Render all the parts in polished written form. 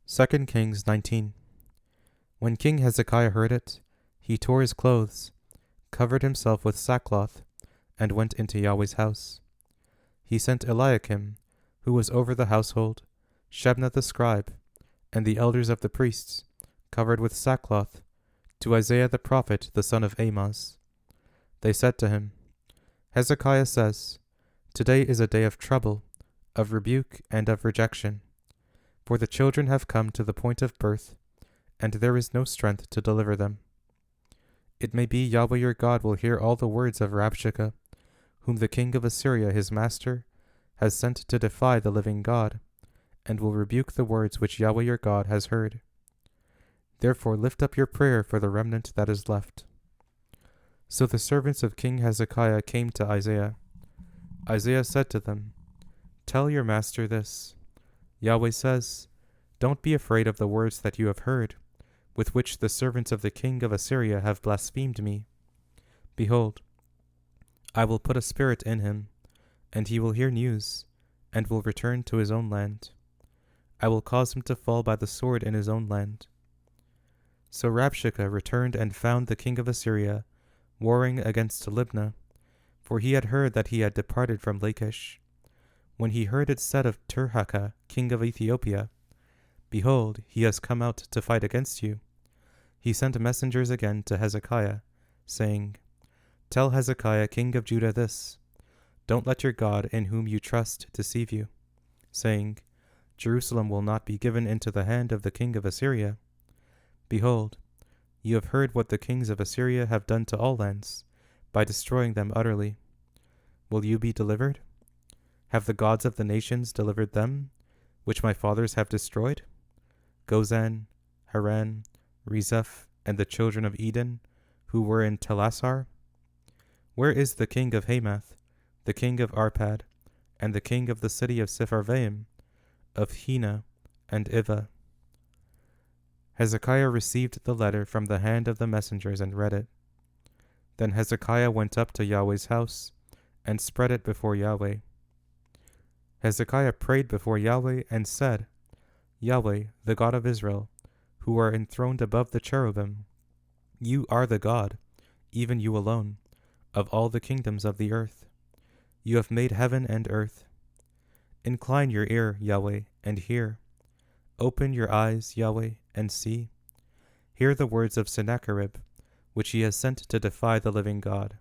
2 Kings 19. When King Hezekiah heard it, he tore his clothes, covered himself with sackcloth, and went into Yahweh's house. He sent Eliakim, who was over the household, Shebna the scribe, and the elders of the priests, covered with sackcloth, to Isaiah the prophet the son of Amoz. They said to him, Hezekiah says, Today is a day of trouble, of rebuke, and of rejection. For the children have come to the point of birth, and there is no strength to deliver them. It may be Yahweh your God will hear all the words of Rabshakeh, whom the king of Assyria his master has sent to defy the living God, and will rebuke the words which Yahweh your God has heard. Therefore lift up your prayer for the remnant that is left. So the servants of King Hezekiah came to Isaiah. Isaiah said to them, Tell your master this. Yahweh says, Don't be afraid of the words that you have heard, with which the servants of the king of Assyria have blasphemed me. Behold, I will put a spirit in him, and he will hear news, and will return to his own land. I will cause him to fall by the sword in his own land. So Rabshakeh returned and found the king of Assyria warring against Libnah, for he had heard that he had departed from Lachish. When he heard it said of Tirhakah, king of Ethiopia, Behold, he has come out to fight against you, he sent messengers again to Hezekiah, saying, Tell Hezekiah, king of Judah, this, Don't let your God in whom you trust deceive you, saying, Jerusalem will not be given into the hand of the king of Assyria. Behold, you have heard what the kings of Assyria have done to all lands, by destroying them utterly. Will you be delivered? Have the gods of the nations delivered them, which my fathers have destroyed? Gozan, Haran, Rezeph, and the children of Eden, who were in Telassar? Where is the king of Hamath, the king of Arpad, and the king of the city of Sepharvaim, of Hena and Ivah? Hezekiah received the letter from the hand of the messengers and read it. Then Hezekiah went up to Yahweh's house, and spread it before Yahweh. Hezekiah prayed before Yahweh and said, Yahweh, the God of Israel, who are enthroned above the cherubim, you are the God, even you alone, of all the kingdoms of the earth. You have made heaven and earth. Incline your ear, Yahweh, and hear. Open your eyes, Yahweh, and see. Hear the words of Sennacherib, which he has sent to defy the living God.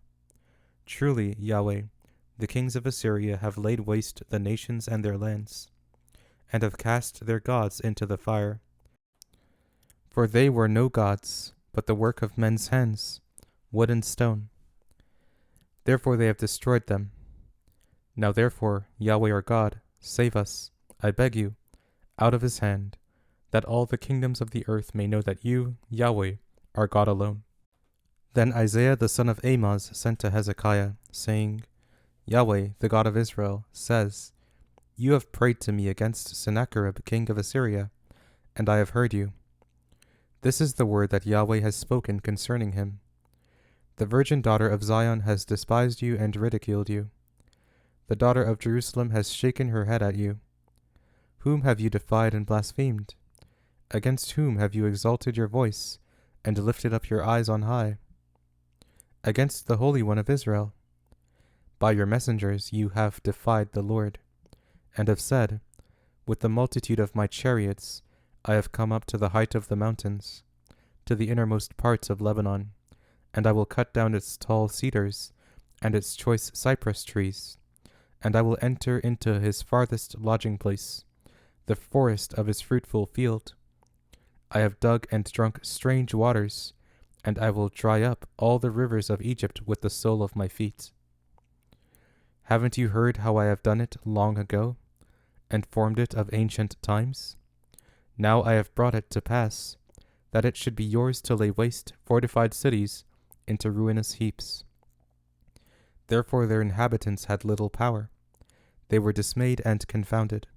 Truly, Yahweh, the kings of Assyria have laid waste the nations and their lands, and have cast their gods into the fire. For they were no gods, but the work of men's hands, wood and stone. Therefore they have destroyed them. Now therefore, Yahweh our God, save us, I beg you, out of his hand, that all the kingdoms of the earth may know that you, Yahweh, are God alone. Then Isaiah the son of Amoz sent to Hezekiah, saying, Yahweh, the God of Israel, says, You have prayed to me against Sennacherib, king of Assyria, and I have heard you. This is the word that Yahweh has spoken concerning him. The virgin daughter of Zion has despised you and ridiculed you. The daughter of Jerusalem has shaken her head at you. Whom have you defied and blasphemed? Against whom have you exalted your voice, and lifted up your eyes on high? Against the Holy One of Israel. By your messengers you have defied the Lord, and have said, With the multitude of my chariots I have come up to the height of the mountains, to the innermost parts of Lebanon, and I will cut down its tall cedars, and its choice cypress trees, and I will enter into his farthest lodging place, the forest of his fruitful field. I have dug and drunk strange waters, and I will dry up all the rivers of Egypt with the sole of my feet. Haven't you heard how I have done it long ago, and formed it of ancient times? Now I have brought it to pass, that it should be yours to lay waste fortified cities into ruinous heaps. Therefore their inhabitants had little power. They were dismayed and confounded.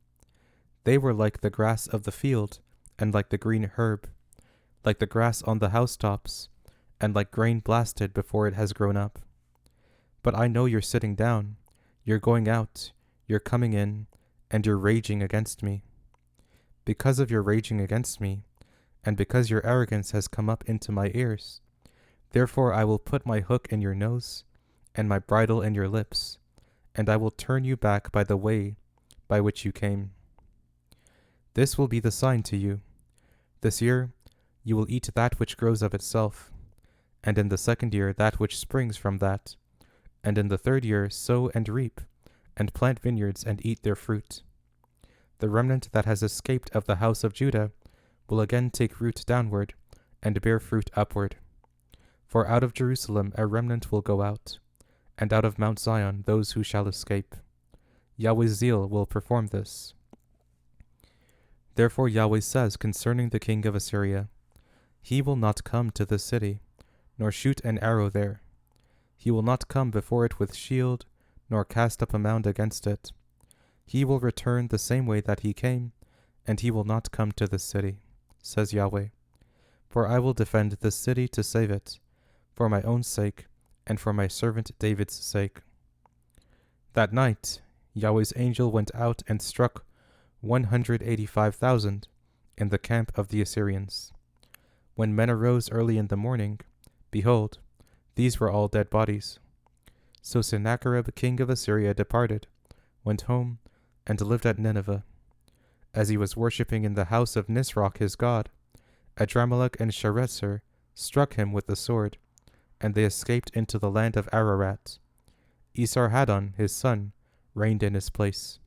They were like the grass of the field, and like the green herb, like the grass on the housetops, and like grain blasted before it has grown up. But I know you're sitting down, you're going out, you're coming in, and you're raging against me. because of your raging against me, and because your arrogance has come up into my ears. Therefore I will put my hook in your nose, and my bridle in your lips, and I will turn you back by the way by which you came. This will be the sign to you. This year you will eat that which grows of itself, and in the second year that which springs from that, and in the third year sow and reap, and plant vineyards and eat their fruit. The remnant that has escaped of the house of Judah will again take root downward, and bear fruit upward. For out of Jerusalem a remnant will go out, and out of Mount Zion those who shall escape. Yahweh's zeal will perform this. Therefore Yahweh says concerning the king of Assyria, He will not come to this city, nor shoot an arrow there. He will not come before it with shield, nor cast up a mound against it. He will return the same way that he came, and he will not come to this city, says Yahweh. For I will defend this city to save it, for my own sake, and for my servant David's sake. That night Yahweh's angel went out and struck 185,000 in the camp of the Assyrians. When men arose early in the morning, behold, these were all dead bodies. So Sennacherib king of Assyria departed, went home, and lived at Nineveh. As he was worshipping in the house of Nisroch his god, Adramelech and Sharezer struck him with the sword, and they escaped into the land of Ararat. Esarhaddon his son reigned in his place.